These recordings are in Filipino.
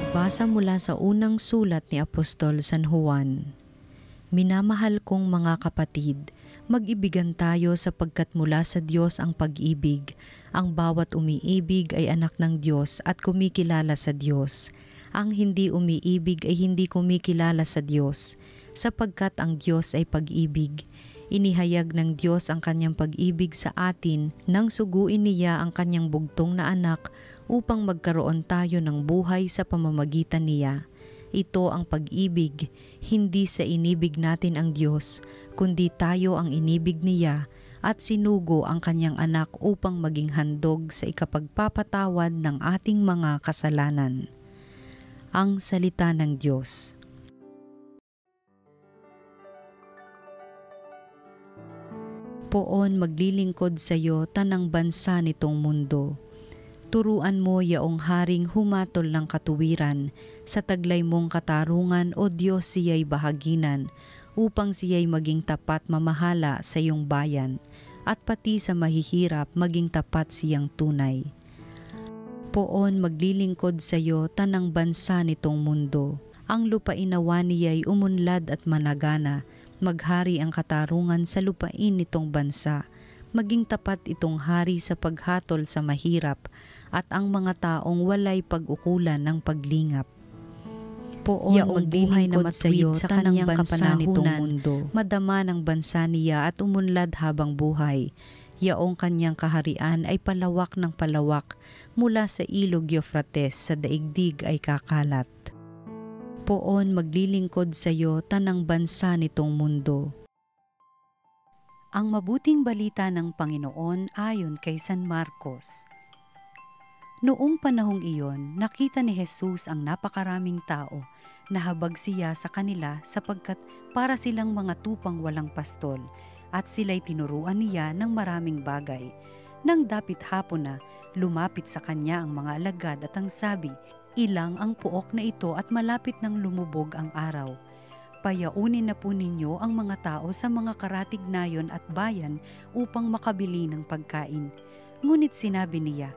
Pagbasa mula sa unang sulat ni Apostol San Juan. Minamahal kong mga kapatid, mag-ibigan tayo sapagkat mula sa Diyos ang pag-ibig. Ang bawat umiibig ay anak ng Diyos at kumikilala sa Diyos. Ang hindi umiibig ay hindi kumikilala sa Diyos, sapagkat ang Diyos ay pag-ibig. Inihayag ng Diyos ang kanyang pag-ibig sa atin nang suguin niya ang kanyang bugtong na anak upang magkaroon tayo ng buhay sa pamamagitan niya. Ito ang pag-ibig, hindi sa inibig natin ang Diyos, kundi tayo ang inibig niya at sinugo ang kanyang anak upang maging handog sa ikapagpapatawad ng ating mga kasalanan. Ang salita ng Diyos. Poon maglilingkod sa iyo tanang bansa nitong mundo. Turuan mo yaong haring humatol ng katuwiran, sa taglay mong katarungan o Diyos siya'y bahaginan, upang siya'y maging tapat mamahala sa iyong bayan, at pati sa mahihirap maging tapat siyang tunay. Poon maglilingkod sa iyo tanang bansa nitong mundo. Ang lupainawa niya'y umunlad at managana, maghari ang katarungan sa lupain nitong bansa. Maging tapat itong hari sa paghatol sa mahirap at ang mga taong walay pag-ukulan ng paglingap. Poon magbuhay na matwid sa kanyang bansa nitong mundo, madama ng bansa niya at umunlad habang buhay. Yaong kanyang kaharian ay palawak ng palawak, mula sa ilog Eufrates sa daigdig ay kakalat. Poon maglilingkod sa iyo tanang bansa nitong mundo. Ang mabuting balita ng Panginoon ayon kay San Marcos. Noong panahong iyon, nakita ni Jesus ang napakaraming tao, nahabag siya sa kanila sapagkat para silang mga tupang walang pastol, at sila'y tinuruan niya ng maraming bagay. Nang dapit hapon na, lumapit sa kanya ang mga alagad at ang sabi, "Ilang ang puok na ito at malapit nang lumubog ang araw. Payaunin na po ninyo ang mga tao sa mga karatignayon at bayan upang makabili ng pagkain." Ngunit sinabi niya,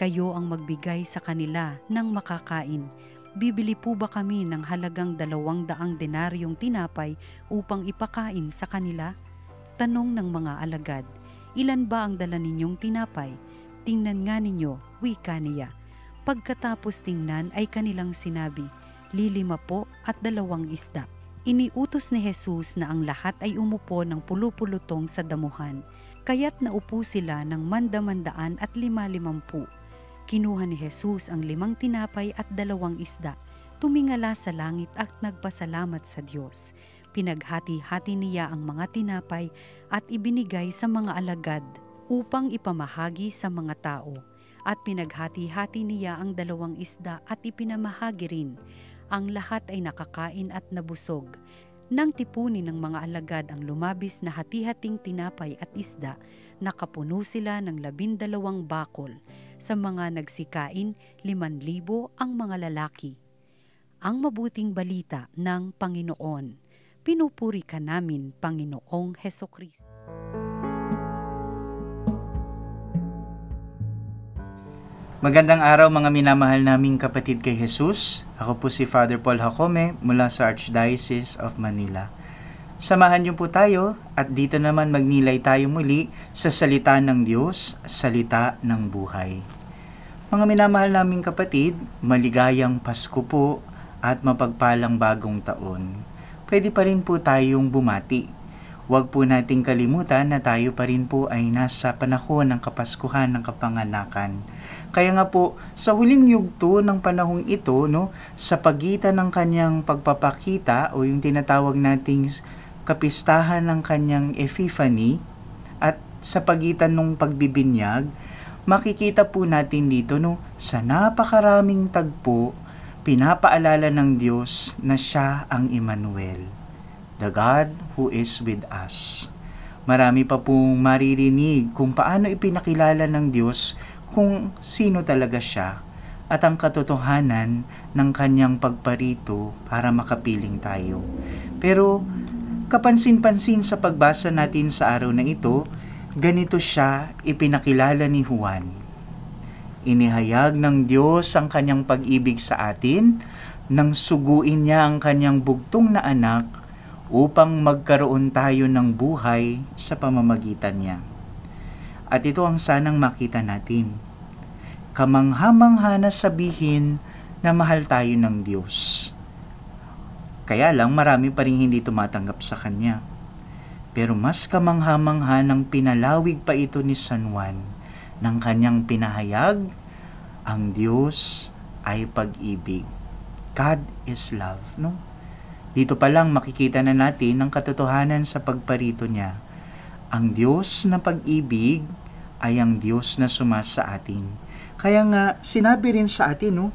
"Kayo ang magbigay sa kanila ng makakain. Bibili po ba kami ng halagang 200 denaryong tinapay upang ipakain sa kanila?" Tanong ng mga alagad, "Ilan ba ang dala ninyong tinapay? Tingnan nga ninyo," wika niya. Pagkatapos tingnan ay kanilang sinabi, 5 po at 2 isda. Iniutos ni Jesus na ang lahat ay umupo ng pulupulutong sa damuhan, kaya't naupo sila ng mandamandaan at 5-50. Kinuha ni Jesus ang 5 tinapay at 2 isda, tumingala sa langit at nagpasalamat sa Diyos. Pinaghati-hati niya ang mga tinapay at ibinigay sa mga alagad upang ipamahagi sa mga tao. At pinaghati-hati niya ang 2 isda at ipinamahagi rin. Ang lahat ay nakakain at nabusog. Nang tipunin ng mga alagad ang lumabis na hati-hating tinapay at isda, nakapuno sila ng 12 bakol. Sa mga nagsikain, 5,000 ang mga lalaki. Ang mabuting balita ng Panginoon. Pinupuri ka namin, Panginoong Hesukristo. Magandang araw mga minamahal naming kapatid kay Jesus. Ako po si Father Paul Jacome mula sa Archdiocese of Manila. Samahan niyo po tayo at dito naman magnilay tayo muli sa salita ng Diyos, salita ng buhay. Mga minamahal naming kapatid, maligayang Pasko po at mapagpalang bagong taon. Pwede pa rin po tayong bumati. Huwag po nating kalimutan na tayo pa rin po ay nasa panahon ng Kapaskuhan ng Kapanganakan. Kaya nga po, sa huling yugto ng panahong ito, sa pagitan ng kanyang pagpapakita o yung tinatawag nating kapistahan ng kanyang Epiphany at sa pagitan ng pagbibinyag, makikita po natin dito sa napakaraming tagpo, pinapaalala ng Diyos na siya ang Emmanuel, the God who is with us. Marami pa pong maririnig kung paano ipinakilala ng Diyos kung sino talaga siya at ang katotohanan ng kanyang pagparito para makapiling tayo. Pero kapansin-pansin sa pagbasa natin sa araw na ito, ganito siya ipinakilala ni Juan. Inihayag ng Diyos ang kanyang pag-ibig sa atin nang suguin niya ang kanyang bugtong na anak upang magkaroon tayo ng buhay sa pamamagitan niya. At ito ang sanang makita natin. Kamangha-mangha na sabihin na mahal tayo ng Diyos. Kaya lang marami pa rin hindi tumatanggap sa Kanya. Pero mas kamangha-mangha nang pinalawig pa ito ni San Juan ng kanyang pinahayag, ang Diyos ay pag-ibig. God is love, no? Dito pa lang makikita na natin ang katotohanan sa pagparito niya. Ang Diyos na pag-ibig ay ang Diyos na sumasa atin. Kaya nga, sinabi rin sa atin, no,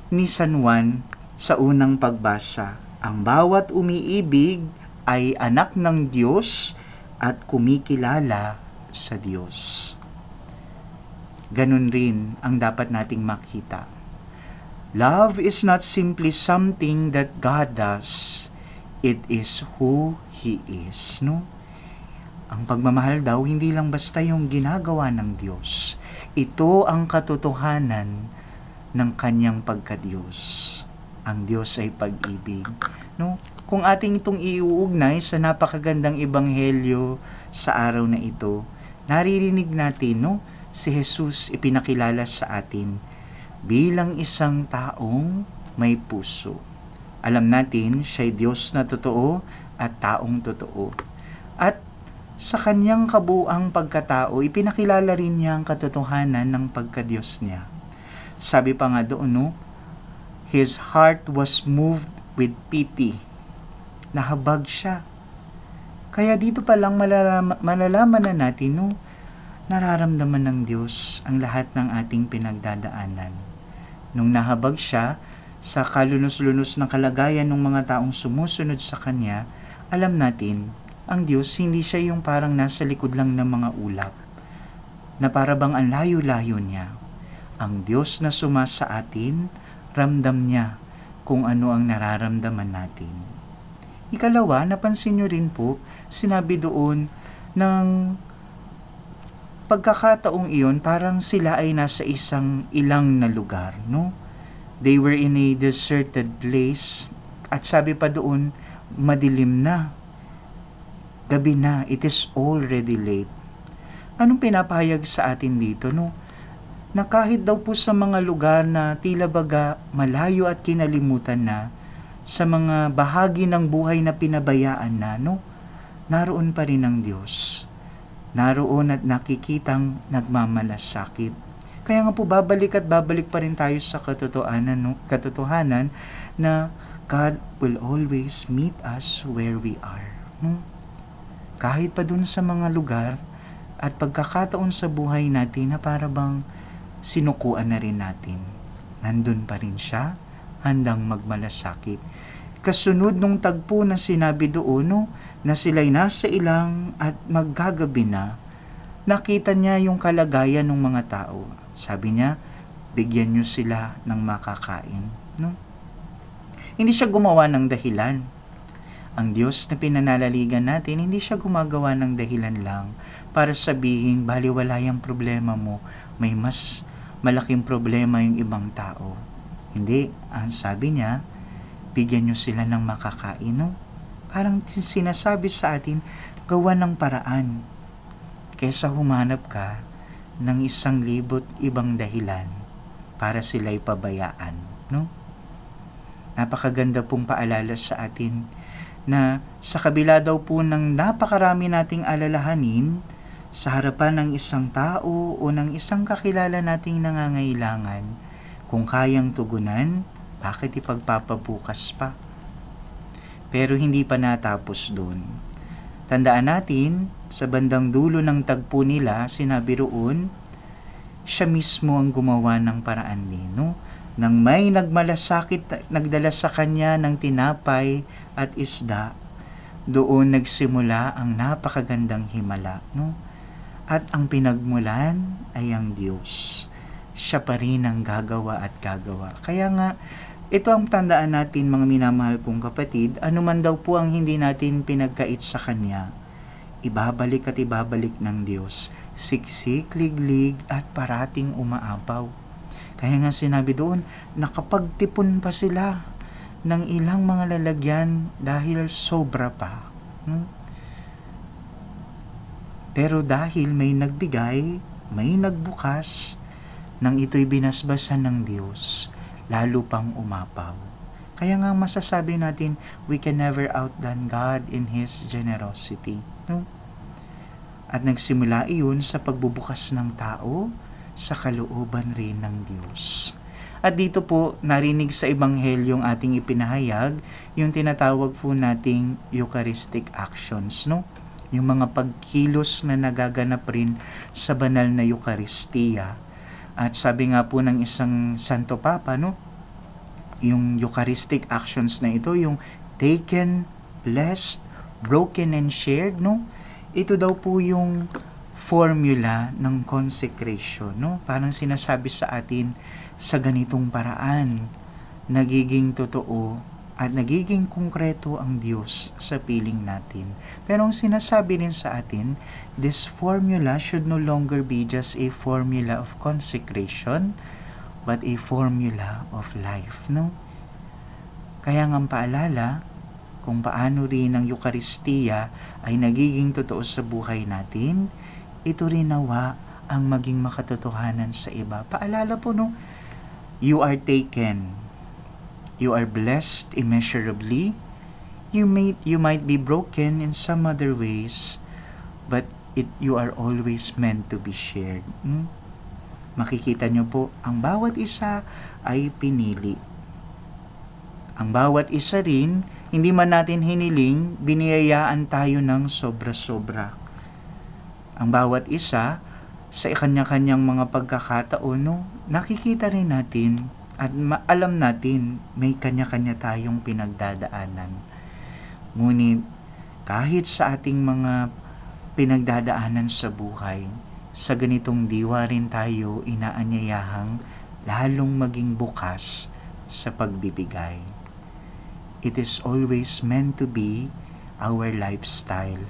ni San Juan sa unang pagbasa, ang bawat umiibig ay anak ng Diyos at kumikilala sa Diyos. Ganun rin ang dapat nating makita. Love is not simply something that God does. It is who He is, no? Ang pagmamahal daw, hindi lang basta yung ginagawa ng Diyos. Ito ang katotohanan ng kanyang pagka-Diyos. Ang Diyos ay pag-ibig, no? Kung ating itong iuugnay sa napakagandang ebanghelyo sa araw na ito, naririnig natin, no? Si Jesus ipinakilala sa atin bilang isang taong may puso. Alam natin, siya'y Diyos na totoo at taong totoo. At sa kanyang kabuang pagkatao, ipinakilala rin niya ang katotohanan ng pagka-Diyos niya. Sabi pa nga doon, no? His heart was moved with pity. Nahabag siya. Kaya dito pa lang malalaman na natin, no? Nararamdaman ng Diyos ang lahat ng ating pinagdadaanan. Nung nahabag siya sa kalunos-lunos ng kalagayan ng mga taong sumusunod sa Kanya, alam natin, ang Diyos hindi siya yung parang nasa likod lang ng mga ulap, na para bang ang layo-layo niya. Ang Diyos na sumasa atin, ramdam niya kung ano ang nararamdaman natin. Ikalawa, napansin nyo rin po, sinabi doon ng pagkakataong iyon, parang sila ay nasa isang ilang na lugar, no? They were in a deserted place, at sabi pa doon, madilim na. Gabi na, it is already late. Anong pinapahayag sa atin dito, no? Na kahit daw po sa mga lugar na tila baga malayo at kinalimutan na, sa mga bahagi ng buhay na pinabayaan na, no? Naroon pa rin ang Diyos. Naroon at nakikitang nagmamalasakit. Kaya nga po babalik pa rin tayo sa katotohanan, no? Katotohanan na God will always meet us where we are. No? Kahit pa dun sa mga lugar at pagkakataon sa buhay natin na para bang sinukuan na rin natin. Nandun pa rin siya, handang magmalasakit. Kasunod nung tagpo na sinabi doon, no? Na sila'y nasa ilang at maggagabi na, nakita niya yung kalagayan ng mga tao. Sabi niya, bigyan niyo sila ng makakain. No? Hindi siya gumawa ng dahilan. Ang Diyos na pinanalaligan natin, hindi siya gumagawa ng dahilan lang para sabihin, baliwala yung problema mo, may mas malaking problema yung ibang tao. Hindi, ang sabi niya, bigyan niyo sila ng makakain. No? Parang sinasabi sa atin, gawa ng paraan kaysa humanap ka ng 1,000 ibang dahilan para sila'y pabayaan. No? Napakaganda pong paalala sa atin na sa kabila daw po ng napakarami nating alalahanin sa harapan ng isang tao o ng isang kakilala nating nangangailangan, kung kayang tugunan, bakit ipagpapabukas pa? Pero hindi pa natapos doon. Tandaan natin, sa bandang dulo ng tagpo nila, sinabi roon, siya mismo ang gumawa ng paraan din, no? Nang may nagmalasakit, nagdala sa kanya ng tinapay at isda, doon nagsimula ang napakagandang himala, no? At ang pinagmulan ay ang Diyos. Siya pa rin ang gagawa at gagawa. Kaya nga, ito ang tandaan natin, mga minamahal kong kapatid, anuman daw po ang hindi natin pinagkait sa Kanya, ibabalik at ibabalik ng Diyos. Siksik, liglig at parating umaapaw. Kaya nga sinabi doon, nakapagtipon pa sila ng ilang mga lalagyan dahil sobra pa. Pero dahil may nagbigay, may nagbukas, nang ito'y binasbasan ng Diyos, lalo pang umapaw. Kaya nga masasabi natin, we can never outdone God in His generosity. At nagsimula iyon sa pagbubukas ng tao, sa kalooban rin ng Diyos. At dito po, narinig sa Ebanghelyong ating ipinahayag, yung tinatawag po nating Eucharistic actions, yung mga pagkilos na nagaganap rin sa banal na Eucharistia. At sabi nga po ng isang Santo Papa, yung Eucharistic actions na ito, yung taken, blessed, broken, and shared, ito daw po yung formula ng consecration, Parang sinasabi sa atin, sa ganitong paraan, nagiging totoo at nagiging konkreto ang Diyos sa piling natin. Pero ang sinasabi rin sa atin, this formula should no longer be just a formula of consecration, but a formula of life, Kaya nga paalala, kung paano rin ang Eucharistia ay nagiging totoo sa buhay natin, ito rin nawa ang maging makatotohanan sa iba. Paalala po, you are taken. You are blessed immeasurably. You might be broken in some other ways, but you are always meant to be shared. Makikita nyo po, ang bawat isa ay pinili. Ang bawat isa rin, hindi man natin hiniling, biniyayaan tayo ng sobra-sobra. Ang bawat isa, sa kanya-kanyang mga pagkakataon, nakikita rin natin at alam natin may kanya-kanya tayong pinagdadaanan. Ngunit kahit sa ating mga pinagdadaanan sa buhay, sa ganitong diwa rin tayo inaanyayahang lalong maging bukas sa pagbibigay. It is always meant to be our lifestyle,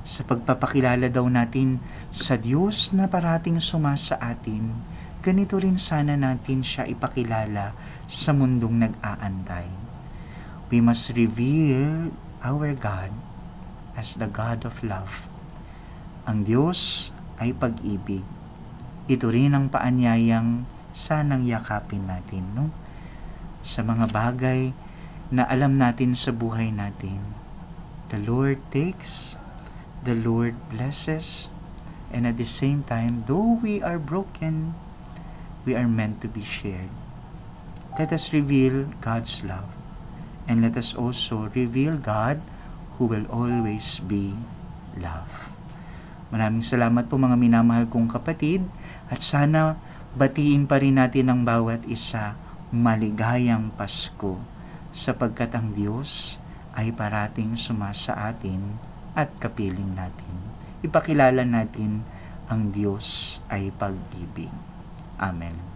Sa pagpapakilala daw natin sa Diyos na parating sumasa atin, ganito rin sana natin siya ipakilala sa mundong nag-aantay. We must reveal our God as the God of love. Ang Diyos ay pag-ibig. Ito rin ang paanyayang sanang yakapin natin, Sa mga bagay na alam natin sa buhay natin. The Lord takes, the Lord blesses, and at the same time, though we are broken, we are meant to be shared. Let us reveal God's love, and let us also reveal God who will always be love. Maraming salamat po mga minamahal kong kapatid, at sana batiin pa rin natin ang bawat isa maligayang Pasko, sapagkat ang Diyos ay parating sumasa atin at kapiling natin. Ipakilala natin ang Diyos ay pag-ibig. Amen.